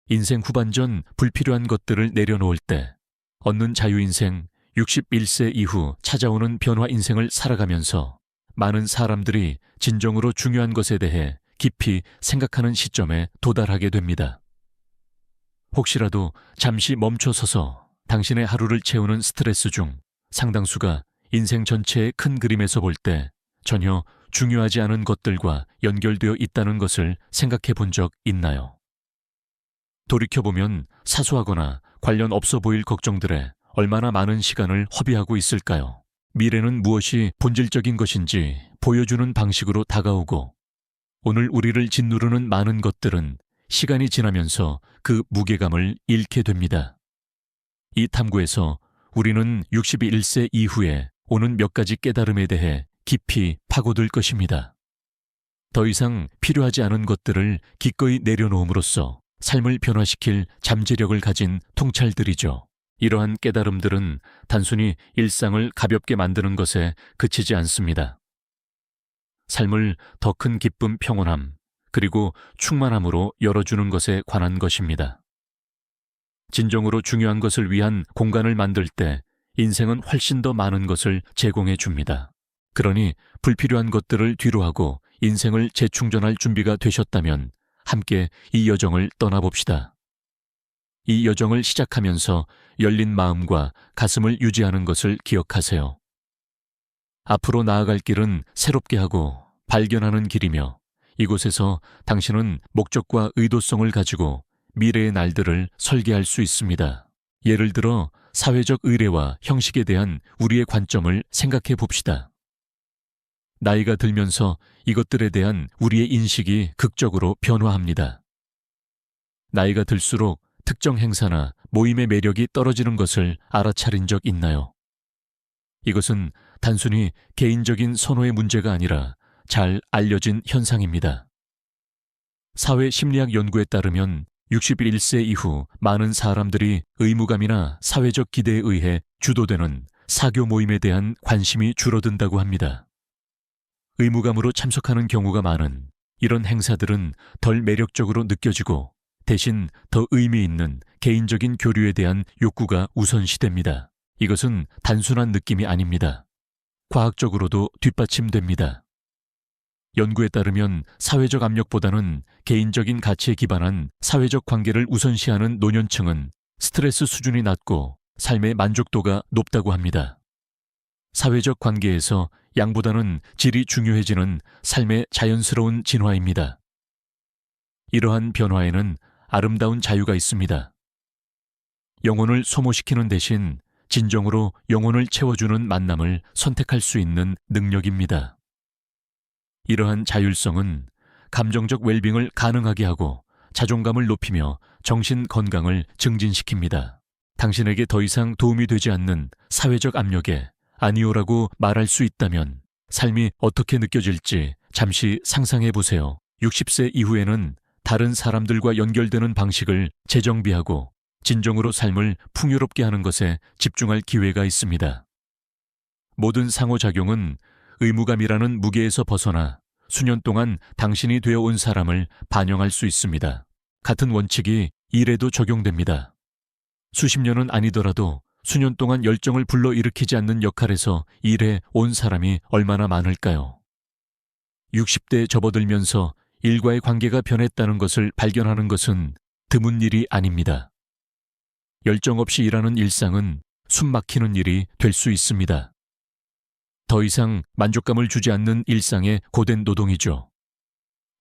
인생 후반전 불필요한 것들을 내려놓을 때 얻는 자유인생 61세 이후 찾아오는 변화 인생을 살아가면서 많은 사람들이 진정으로 중요한 것에 대해 깊이 생각하는 시점에 도달하게 됩니다. 혹시라도 잠시 멈춰서서 당신의 하루를 채우는 스트레스 중 상당수가 인생 전체의 큰 그림에서 볼 때 전혀 중요하지 않은 것들과 연결되어 있다는 것을 생각해 본 적 있나요? 돌이켜보면 사소하거나 관련 없어 보일 걱정들에 얼마나 많은 시간을 허비하고 있을까요? 미래는 무엇이 본질적인 것인지 보여주는 방식으로 다가오고 오늘 우리를 짓누르는 많은 것들은 시간이 지나면서 그 무게감을 잃게 됩니다. 이 탐구에서 우리는 61세 이후에 오는 몇 가지 깨달음에 대해 깊이 파고들 것입니다. 더 이상 필요하지 않은 것들을 기꺼이 내려놓음으로써 삶을 변화시킬 잠재력을 가진 통찰들이죠. 이러한 깨달음들은 단순히 일상을 가볍게 만드는 것에 그치지 않습니다. 삶을 더 큰 기쁨, 평온함, 그리고 충만함으로 열어주는 것에 관한 것입니다. 진정으로 중요한 것을 위한 공간을 만들 때 인생은 훨씬 더 많은 것을 제공해 줍니다. 그러니 불필요한 것들을 뒤로하고 인생을 재충전할 준비가 되셨다면 함께 이 여정을 떠나봅시다. 이 여정을 시작하면서 열린 마음과 가슴을 유지하는 것을 기억하세요. 앞으로 나아갈 길은 새롭게 하고 발견하는 길이며 이곳에서 당신은 목적과 의도성을 가지고 미래의 날들을 설계할 수 있습니다. 예를 들어 사회적 의례와 형식에 대한 우리의 관점을 생각해 봅시다. 나이가 들면서 이것들에 대한 우리의 인식이 극적으로 변화합니다. 나이가 들수록 특정 행사나 모임의 매력이 떨어지는 것을 알아차린 적 있나요? 이것은 단순히 개인적인 선호의 문제가 아니라 잘 알려진 현상입니다. 사회 심리학 연구에 따르면 61세 이후 많은 사람들이 의무감이나 사회적 기대에 의해 주도되는 사교 모임에 대한 관심이 줄어든다고 합니다. 의무감으로 참석하는 경우가 많은 이런 행사들은 덜 매력적으로 느껴지고 대신 더 의미 있는 개인적인 교류에 대한 욕구가 우선시됩니다. 이것은 단순한 느낌이 아닙니다. 과학적으로도 뒷받침됩니다. 연구에 따르면 사회적 압력보다는 개인적인 가치에 기반한 사회적 관계를 우선시하는 노년층은 스트레스 수준이 낮고 삶의 만족도가 높다고 합니다. 사회적 관계에서 양보다는 질이 중요해지는 삶의 자연스러운 진화입니다. 이러한 변화에는 아름다운 자유가 있습니다. 영혼을 소모시키는 대신 진정으로 영혼을 채워주는 만남을 선택할 수 있는 능력입니다. 이러한 자율성은 감정적 웰빙을 가능하게 하고 자존감을 높이며 정신 건강을 증진시킵니다. 당신에게 더 이상 도움이 되지 않는 사회적 압력에 아니오라고 말할 수 있다면 삶이 어떻게 느껴질지 잠시 상상해 보세요. 60세 이후에는 다른 사람들과 연결되는 방식을 재정비하고 진정으로 삶을 풍요롭게 하는 것에 집중할 기회가 있습니다. 모든 상호작용은 의무감이라는 무게에서 벗어나 수년 동안 당신이 되어 온 사람을 반영할 수 있습니다. 같은 원칙이 일에도 적용됩니다. 수십 년은 아니더라도 수년 동안 열정을 불러일으키지 않는 역할에서 일해 온 사람이 얼마나 많을까요? 60대에 접어들면서 일과의 관계가 변했다는 것을 발견하는 것은 드문 일이 아닙니다. 열정 없이 일하는 일상은 숨 막히는 일이 될 수 있습니다. 더 이상 만족감을 주지 않는 일상의 고된 노동이죠.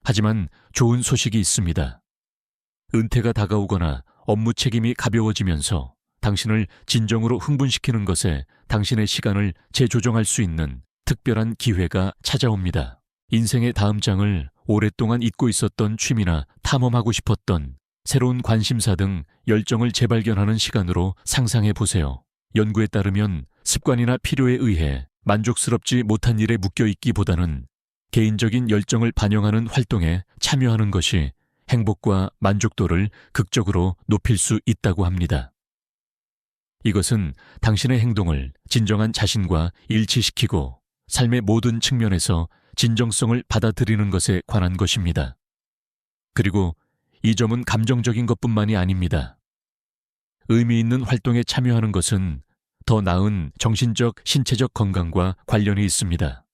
하지만 좋은 소식이 있습니다. 은퇴가 다가오거나 업무 책임이 가벼워지면서 당신을 진정으로 흥분시키는 것에 당신의 시간을 재조정할 수 있는 특별한 기회가 찾아옵니다. 인생의 다음 장을 오랫동안 잊고 있었던 취미나 탐험하고 싶었던 새로운 관심사 등 열정을 재발견하는 시간으로 상상해 보세요. 연구에 따르면 습관이나 필요에 의해 만족스럽지 못한 일에 묶여있기보다는 개인적인 열정을 반영하는 활동에 참여하는 것이 행복과 만족도를 극적으로 높일 수 있다고 합니다. 이것은 당신의 행동을 진정한 자신과 일치시키고 삶의 모든 측면에서 진정성을 받아들이는 것에 관한 것입니다. 그리고 이 점은 감정적인 것뿐만이 아닙니다. 의미 있는 활동에 참여하는 것은 더 나은 정신적, 신체적 건강과 관련이 있습니다.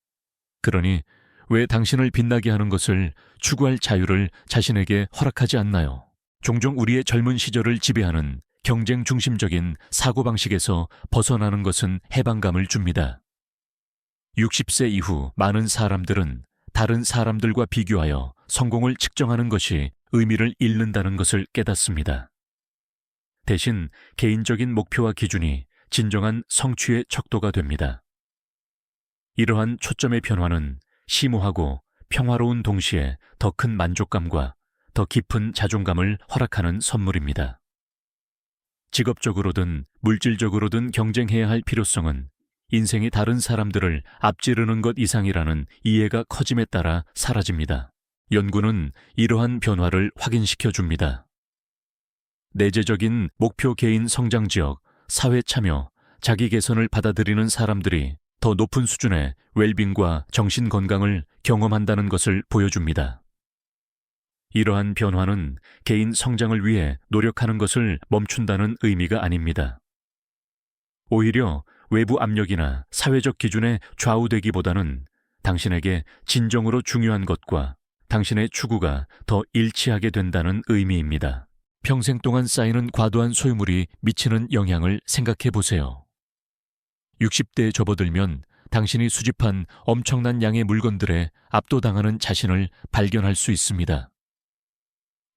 그러니 왜 당신을 빛나게 하는 것을 추구할 자유를 자신에게 허락하지 않나요? 종종 우리의 젊은 시절을 지배하는 경쟁 중심적인 사고방식에서 벗어나는 것은 해방감을 줍니다. 60세 이후 많은 사람들은 다른 사람들과 비교하여 성공을 측정하는 것이 의미를 잃는다는 것을 깨닫습니다. 대신 개인적인 목표와 기준이 진정한 성취의 척도가 됩니다. 이러한 초점의 변화는 심오하고 평화로운 동시에 더 큰 만족감과 더 깊은 자존감을 허락하는 선물입니다. 직업적으로든 물질적으로든 경쟁해야 할 필요성은 인생이 다른 사람들을 앞지르는 것 이상이라는 이해가 커짐에 따라 사라집니다. 연구는 이러한 변화를 확인시켜 줍니다. 내재적인 목표 개인 성장 지역, 사회 참여, 자기 개선을 받아들이는 사람들이 더 높은 수준의 웰빙과 정신 건강을 경험한다는 것을 보여줍니다. 이러한 변화는 개인 성장을 위해 노력하는 것을 멈춘다는 의미가 아닙니다. 오히려 외부 압력이나 사회적 기준에 좌우되기보다는 당신에게 진정으로 중요한 것과 당신의 추구가 더 일치하게 된다는 의미입니다. 평생 동안 쌓이는 과도한 소유물이 미치는 영향을 생각해 보세요. 60대에 접어들면 당신이 수집한 엄청난 양의 물건들에 압도당하는 자신을 발견할 수 있습니다.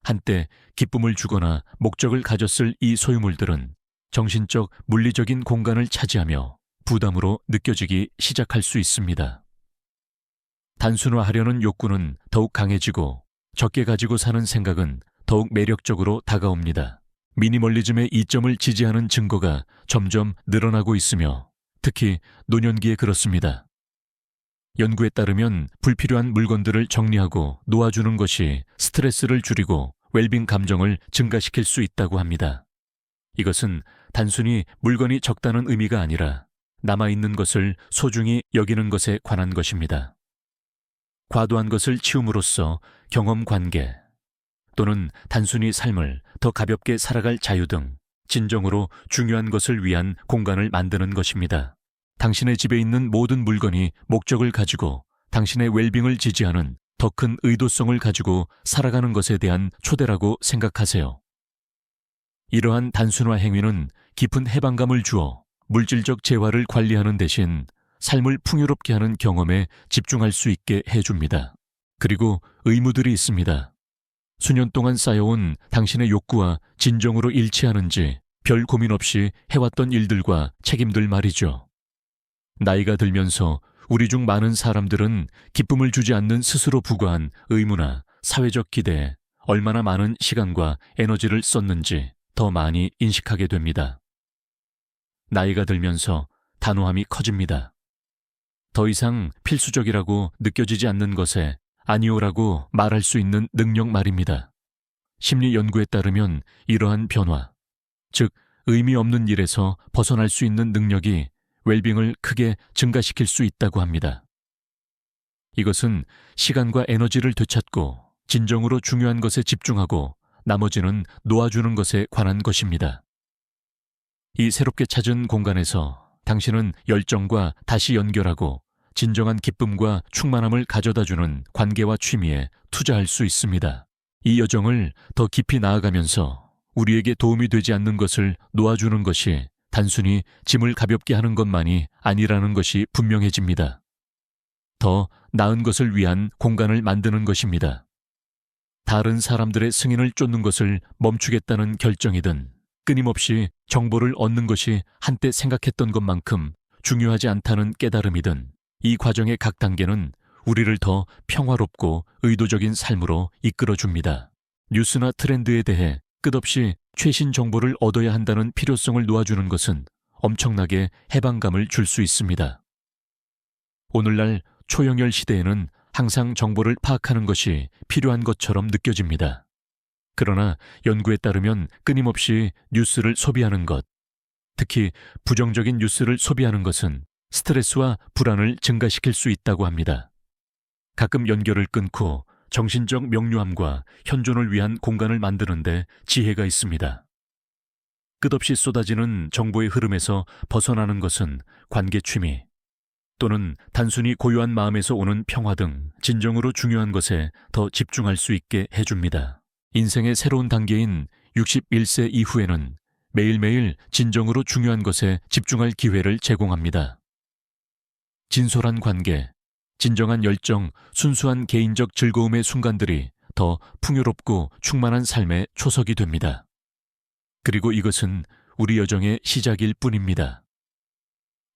한때 기쁨을 주거나 목적을 가졌을 이 소유물들은 정신적, 물리적인 공간을 차지하며 부담으로 느껴지기 시작할 수 있습니다. 단순화하려는 욕구는 더욱 강해지고 적게 가지고 사는 생각은 더욱 매력적으로 다가옵니다. 미니멀리즘의 이점을 지지하는 증거가 점점 늘어나고 있으며 특히 노년기에 그렇습니다. 연구에 따르면 불필요한 물건들을 정리하고 놓아주는 것이 스트레스를 줄이고 웰빙 감정을 증가시킬 수 있다고 합니다. 이것은 단순히 물건이 적다는 의미가 아니라 남아있는 것을 소중히 여기는 것에 관한 것입니다. 과도한 것을 치움으로써 경험 관계 또는 단순히 삶을 더 가볍게 살아갈 자유 등 진정으로 중요한 것을 위한 공간을 만드는 것입니다. 당신의 집에 있는 모든 물건이 목적을 가지고 당신의 웰빙을 지지하는 더 큰 의도성을 가지고 살아가는 것에 대한 초대라고 생각하세요. 이러한 단순화 행위는 깊은 해방감을 주어 물질적 재화를 관리하는 대신 삶을 풍요롭게 하는 경험에 집중할 수 있게 해줍니다. 그리고 의무들이 있습니다. 수년 동안 쌓여온 당신의 욕구와 진정으로 일치하는지 별 고민 없이 해왔던 일들과 책임들 말이죠. 나이가 들면서 우리 중 많은 사람들은 기쁨을 주지 않는 스스로 부과한 의무나 사회적 기대에 얼마나 많은 시간과 에너지를 썼는지 더 많이 인식하게 됩니다. 나이가 들면서 단호함이 커집니다. 더 이상 필수적이라고 느껴지지 않는 것에 아니오라고 말할 수 있는 능력 말입니다. 심리 연구에 따르면 이러한 변화, 즉 의미 없는 일에서 벗어날 수 있는 능력이 웰빙을 크게 증가시킬 수 있다고 합니다. 이것은 시간과 에너지를 되찾고 진정으로 중요한 것에 집중하고 나머지는 놓아주는 것에 관한 것입니다. 이 새롭게 찾은 공간에서 당신은 열정과 다시 연결하고 진정한 기쁨과 충만함을 가져다주는 관계와 취미에 투자할 수 있습니다. 이 여정을 더 깊이 나아가면서 우리에게 도움이 되지 않는 것을 놓아주는 것이 단순히 짐을 가볍게 하는 것만이 아니라는 것이 분명해집니다. 더 나은 것을 위한 공간을 만드는 것입니다. 다른 사람들의 승인을 쫓는 것을 멈추겠다는 결정이든 끊임없이 정보를 얻는 것이 한때 생각했던 것만큼 중요하지 않다는 깨달음이든 이 과정의 각 단계는 우리를 더 평화롭고 의도적인 삶으로 이끌어줍니다. 뉴스나 트렌드에 대해 끝없이 최신 정보를 얻어야 한다는 필요성을 놓아주는 것은 엄청나게 해방감을 줄 수 있습니다. 오늘날 초영열 시대에는 항상 정보를 파악하는 것이 필요한 것처럼 느껴집니다. 그러나 연구에 따르면 끊임없이 뉴스를 소비하는 것, 특히 부정적인 뉴스를 소비하는 것은 스트레스와 불안을 증가시킬 수 있다고 합니다. 가끔 연결을 끊고 정신적 명료함과 현존을 위한 공간을 만드는 데 지혜가 있습니다. 끝없이 쏟아지는 정보의 흐름에서 벗어나는 것은 관계 취미 또는 단순히 고요한 마음에서 오는 평화 등 진정으로 중요한 것에 더 집중할 수 있게 해줍니다. 인생의 새로운 단계인 61세 이후에는 매일매일 진정으로 중요한 것에 집중할 기회를 제공합니다. 진솔한 관계, 진정한 열정, 순수한 개인적 즐거움의 순간들이 더 풍요롭고 충만한 삶의 초석이 됩니다. 그리고 이것은 우리 여정의 시작일 뿐입니다.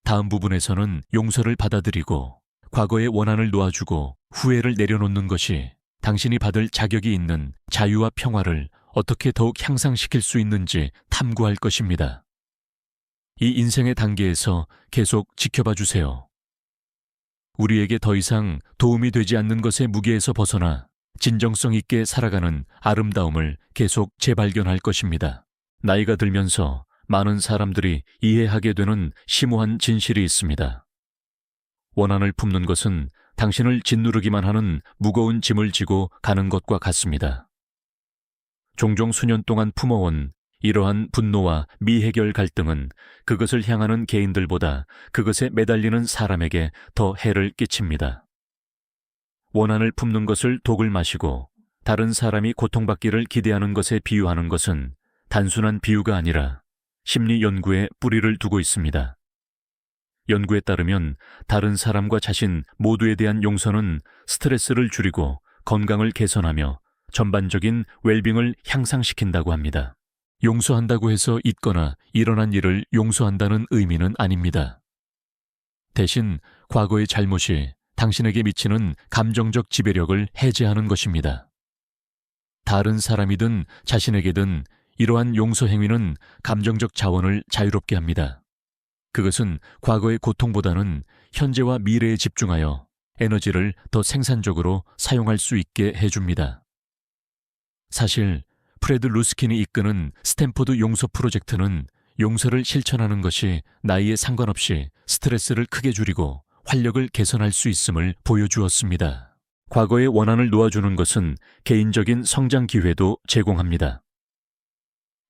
다음 부분에서는 용서를 받아들이고 과거의 원한을 놓아주고 후회를 내려놓는 것이 당신이 받을 자격이 있는 자유와 평화를 어떻게 더욱 향상시킬 수 있는지 탐구할 것입니다. 이 인생의 단계에서 계속 지켜봐 주세요. 우리에게 더 이상 도움이 되지 않는 것의 무게에서 벗어나 진정성 있게 살아가는 아름다움을 계속 재발견할 것입니다. 나이가 들면서 많은 사람들이 이해하게 되는 심오한 진실이 있습니다. 원한을 품는 것은 당신을 짓누르기만 하는 무거운 짐을 지고 가는 것과 같습니다. 종종 수년 동안 품어온 이러한 분노와 미해결 갈등은 그것을 향하는 개인들보다 그것에 매달리는 사람에게 더 해를 끼칩니다. 원한을 품는 것을 독을 마시고 다른 사람이 고통받기를 기대하는 것에 비유하는 것은 단순한 비유가 아니라 심리 연구에 뿌리를 두고 있습니다. 연구에 따르면 다른 사람과 자신 모두에 대한 용서는 스트레스를 줄이고 건강을 개선하며 전반적인 웰빙을 향상시킨다고 합니다. 용서한다고 해서 있거나 일어난 일을 용서한다는 의미는 아닙니다. 대신 과거의 잘못이 당신에게 미치는 감정적 지배력을 해제하는 것입니다. 다른 사람이든 자신에게든 이러한 용서 행위는 감정적 자원을 자유롭게 합니다. 그것은 과거의 고통보다는 현재와 미래에 집중하여 에너지를 더 생산적으로 사용할 수 있게 해줍니다. 사실 프레드 루스킨이 이끄는 스탠포드 용서 프로젝트는 용서를 실천하는 것이 나이에 상관없이 스트레스를 크게 줄이고 활력을 개선할 수 있음을 보여주었습니다. 과거의 원한을 놓아주는 것은 개인적인 성장 기회도 제공합니다.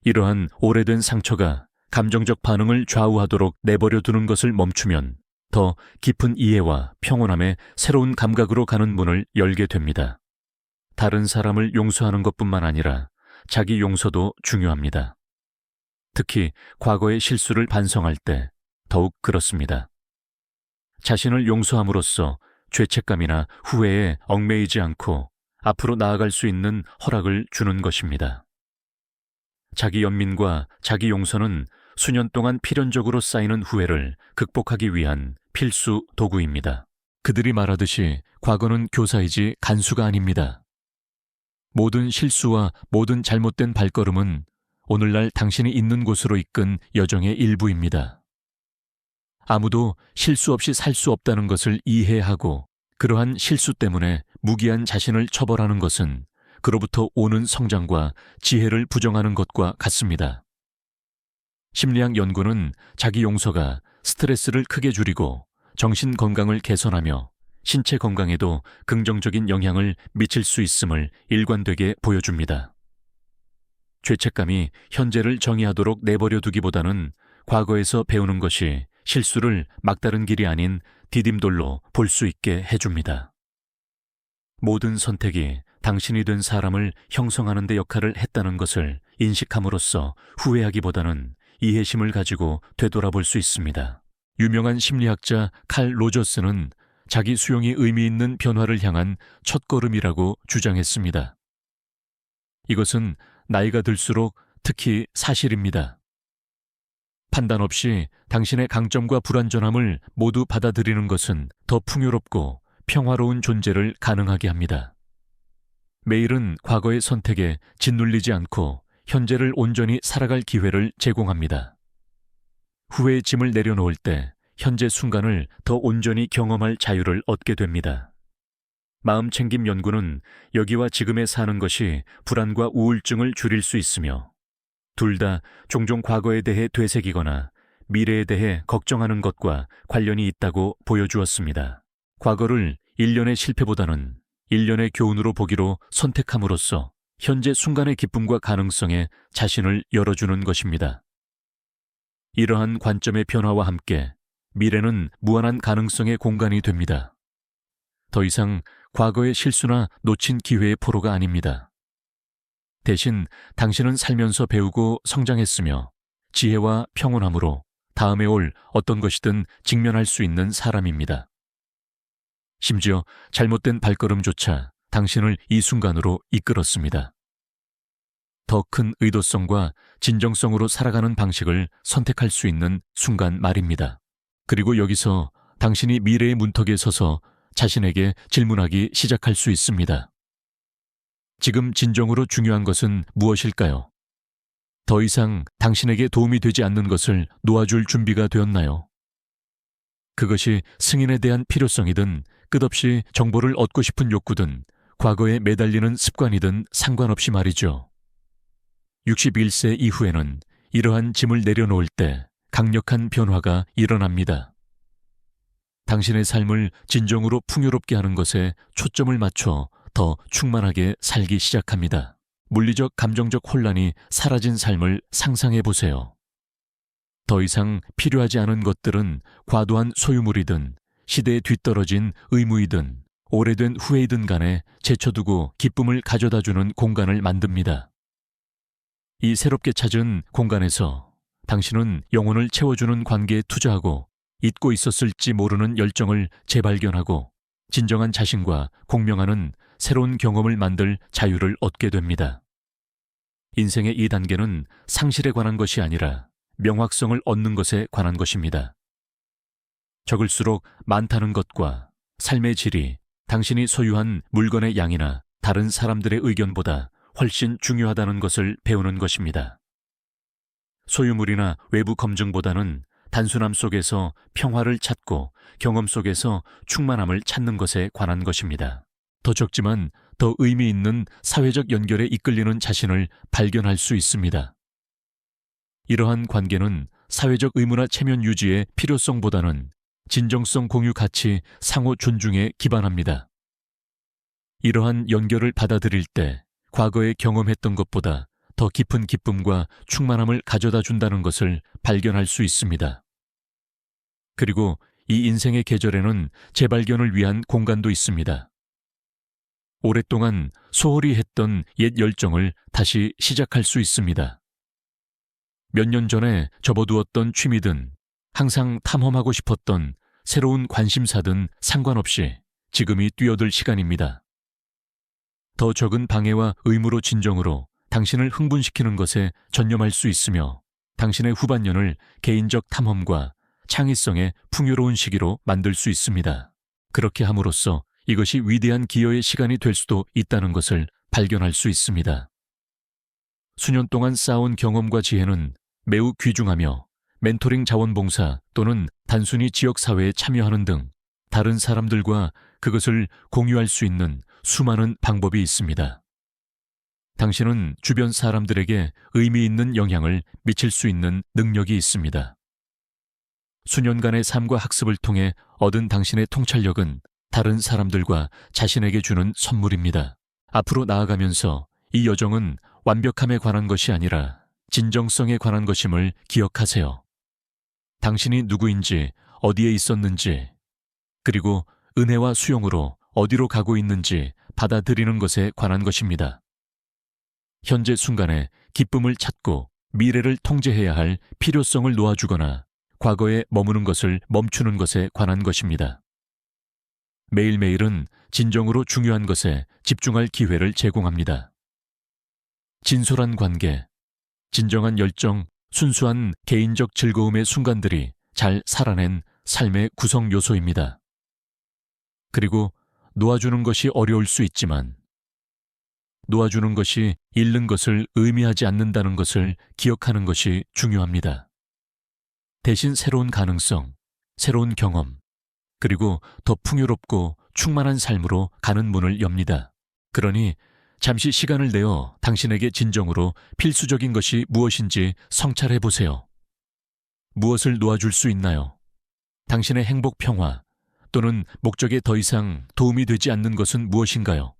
이러한 오래된 상처가 감정적 반응을 좌우하도록 내버려 두는 것을 멈추면 더 깊은 이해와 평온함의 새로운 감각으로 가는 문을 열게 됩니다. 다른 사람을 용서하는 것뿐만 아니라 자기 용서도 중요합니다. 특히 과거의 실수를 반성할 때 더욱 그렇습니다. 자신을 용서함으로써 죄책감이나 후회에 얽매이지 않고 앞으로 나아갈 수 있는 허락을 주는 것입니다. 자기 연민과 자기 용서는 수년 동안 필연적으로 쌓이는 후회를 극복하기 위한 필수 도구입니다. 그들이 말하듯이 과거는 교사이지 간수가 아닙니다. 모든 실수와 모든 잘못된 발걸음은 오늘날 당신이 있는 곳으로 이끈 여정의 일부입니다. 아무도 실수 없이 살 수 없다는 것을 이해하고 그러한 실수 때문에 무기한 자신을 처벌하는 것은 그로부터 오는 성장과 지혜를 부정하는 것과 같습니다. 심리학 연구는 자기 용서가 스트레스를 크게 줄이고 정신 건강을 개선하며 신체 건강에도 긍정적인 영향을 미칠 수 있음을 일관되게 보여줍니다. 죄책감이 현재를 정의하도록 내버려 두기보다는 과거에서 배우는 것이 실수를 막다른 길이 아닌 디딤돌로 볼 수 있게 해줍니다. 모든 선택이 당신이 된 사람을 형성하는 데 역할을 했다는 것을 인식함으로써 후회하기보다는 이해심을 가지고 되돌아볼 수 있습니다. 유명한 심리학자 칼 로저스는 자기 수용이 의미 있는 변화를 향한 첫걸음이라고 주장했습니다. 이것은 나이가 들수록 특히 사실입니다. 판단 없이 당신의 강점과 불완전함을 모두 받아들이는 것은 더 풍요롭고 평화로운 존재를 가능하게 합니다. 매일은 과거의 선택에 짓눌리지 않고 현재를 온전히 살아갈 기회를 제공합니다. 후회의 짐을 내려놓을 때 현재 순간을 더 온전히 경험할 자유를 얻게 됩니다. 마음챙김 연구는 여기와 지금에 사는 것이 불안과 우울증을 줄일 수 있으며 둘 다 종종 과거에 대해 되새기거나 미래에 대해 걱정하는 것과 관련이 있다고 보여주었습니다. 과거를 일련의 실패보다는 일련의 교훈으로 보기로 선택함으로써 현재 순간의 기쁨과 가능성에 자신을 열어주는 것입니다. 이러한 관점의 변화와 함께 미래는 무한한 가능성의 공간이 됩니다. 더 이상 과거의 실수나 놓친 기회의 포로가 아닙니다. 대신 당신은 살면서 배우고 성장했으며 지혜와 평온함으로 다음에 올 어떤 것이든 직면할 수 있는 사람입니다. 심지어 잘못된 발걸음조차 당신을 이 순간으로 이끌었습니다. 더 큰 의도성과 진정성으로 살아가는 방식을 선택할 수 있는 순간 말입니다. 그리고 여기서 당신이 미래의 문턱에 서서 자신에게 질문하기 시작할 수 있습니다. 지금 진정으로 중요한 것은 무엇일까요? 더 이상 당신에게 도움이 되지 않는 것을 놓아줄 준비가 되었나요? 그것이 승인에 대한 필요성이든 끝없이 정보를 얻고 싶은 욕구든 과거에 매달리는 습관이든 상관없이 말이죠. 61세 이후에는 이러한 짐을 내려놓을 때 강력한 변화가 일어납니다. 당신의 삶을 진정으로 풍요롭게 하는 것에 초점을 맞춰 더 충만하게 살기 시작합니다. 물리적 감정적 혼란이 사라진 삶을 상상해 보세요. 더 이상 필요하지 않은 것들은 과도한 소유물이든 시대에 뒤떨어진 의무이든 오래된 후회이든 간에 제쳐두고 기쁨을 가져다주는 공간을 만듭니다. 이 새롭게 찾은 공간에서 당신은 영혼을 채워주는 관계에 투자하고 잊고 있었을지 모르는 열정을 재발견하고 진정한 자신과 공명하는 새로운 경험을 만들 자유를 얻게 됩니다. 인생의 이 단계는 상실에 관한 것이 아니라 명확성을 얻는 것에 관한 것입니다. 적을수록 많다는 것과 삶의 질이 당신이 소유한 물건의 양이나 다른 사람들의 의견보다 훨씬 중요하다는 것을 배우는 것입니다. 소유물이나 외부 검증보다는 단순함 속에서 평화를 찾고 경험 속에서 충만함을 찾는 것에 관한 것입니다. 더 적지만 더 의미 있는 사회적 연결에 이끌리는 자신을 발견할 수 있습니다. 이러한 관계는 사회적 의무나 체면 유지의 필요성보다는 진정성 공유 가치 상호 존중에 기반합니다. 이러한 연결을 받아들일 때 과거에 경험했던 것보다 더 깊은 기쁨과 충만함을 가져다 준다는 것을 발견할 수 있습니다. 그리고 이 인생의 계절에는 재발견을 위한 공간도 있습니다. 오랫동안 소홀히 했던 옛 열정을 다시 시작할 수 있습니다. 몇 년 전에 접어두었던 취미든 항상 탐험하고 싶었던 새로운 관심사든 상관없이 지금이 뛰어들 시간입니다. 더 적은 방해와 의무로 진정으로 당신을 흥분시키는 것에 전념할 수 있으며 당신의 후반년을 개인적 탐험과 창의성의 풍요로운 시기로 만들 수 있습니다. 그렇게 함으로써 이것이 위대한 기여의 시간이 될 수도 있다는 것을 발견할 수 있습니다. 수년 동안 쌓아온 경험과 지혜는 매우 귀중하며 멘토링 자원봉사 또는 단순히 지역사회에 참여하는 등 다른 사람들과 그것을 공유할 수 있는 수많은 방법이 있습니다. 당신은 주변 사람들에게 의미 있는 영향을 미칠 수 있는 능력이 있습니다. 수년간의 삶과 학습을 통해 얻은 당신의 통찰력은 다른 사람들과 자신에게 주는 선물입니다. 앞으로 나아가면서 이 여정은 완벽함에 관한 것이 아니라 진정성에 관한 것임을 기억하세요. 당신이 누구인지, 어디에 있었는지, 그리고 은혜와 수용으로 어디로 가고 있는지 받아들이는 것에 관한 것입니다. 현재 순간에 기쁨을 찾고 미래를 통제해야 할 필요성을 놓아주거나 과거에 머무는 것을 멈추는 것에 관한 것입니다. 매일매일은 진정으로 중요한 것에 집중할 기회를 제공합니다. 진솔한 관계, 진정한 열정, 순수한 개인적 즐거움의 순간들이 잘 살아낸 삶의 구성 요소입니다. 그리고 놓아주는 것이 어려울 수 있지만 놓아주는 것이 잃는 것을 의미하지 않는다는 것을 기억하는 것이 중요합니다. 대신 새로운 가능성, 새로운 경험, 그리고 더 풍요롭고 충만한 삶으로 가는 문을 엽니다. 그러니 잠시 시간을 내어 당신에게 진정으로 필수적인 것이 무엇인지 성찰해 보세요. 무엇을 놓아줄 수 있나요? 당신의 행복 평화, 또는 목적에 더 이상 도움이 되지 않는 것은 무엇인가요?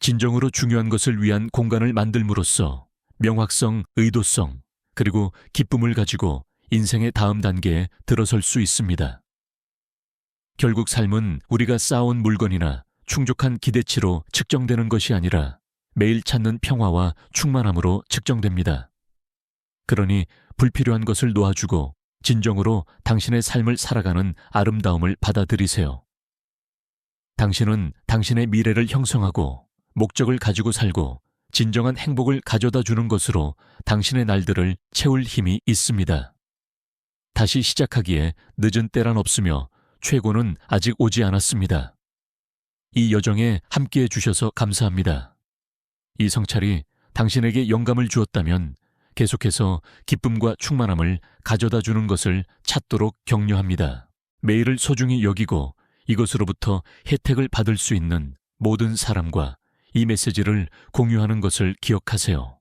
진정으로 중요한 것을 위한 공간을 만들므로써 명확성, 의도성, 그리고 기쁨을 가지고 인생의 다음 단계에 들어설 수 있습니다. 결국 삶은 우리가 쌓아온 물건이나 충족한 기대치로 측정되는 것이 아니라 매일 찾는 평화와 충만함으로 측정됩니다. 그러니 불필요한 것을 놓아주고 진정으로 당신의 삶을 살아가는 아름다움을 받아들이세요. 당신은 당신의 미래를 형성하고 목적을 가지고 살고 진정한 행복을 가져다 주는 것으로 당신의 날들을 채울 힘이 있습니다. 다시 시작하기에 늦은 때란 없으며 최고는 아직 오지 않았습니다. 이 여정에 함께해 주셔서 감사합니다. 이성찰이 당신에게 영감을 주었다면 계속해서 기쁨과 충만함을 가져다 주는 것을 찾도록 격려합니다. 매일을 소중히 여기고 이것으로부터 혜택을 받을 수 있는 모든 사람과 이 메시지를 공유하는 것을 기억하세요.